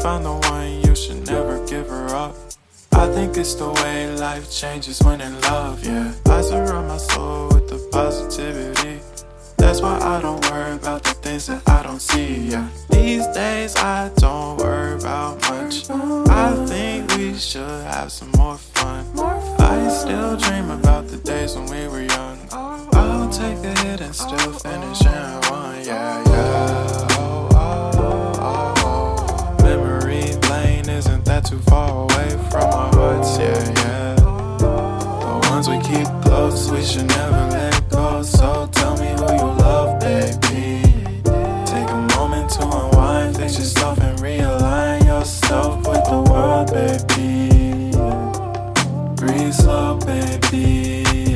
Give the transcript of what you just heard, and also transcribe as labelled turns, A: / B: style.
A: found the one, you should never give her up. I think it's the way life changes when in love, yeah. I surround my soul with the positivity. That's why I don't worry about the things that I don't see, yeah. These days I don't worry about much. I think we should have some more fun. I still dream about the days when we were young. I'll take a hit and still finish in one, yeah, yeah. Oh, oh, oh, oh. Memory lane isn't that too far away from our hearts, yeah, yeah. The ones we keep close, we should never let go. So tell me who you love, baby. Take a moment to unwind, fix yourself and realign yourself with the world, baby. Breathe slow, baby.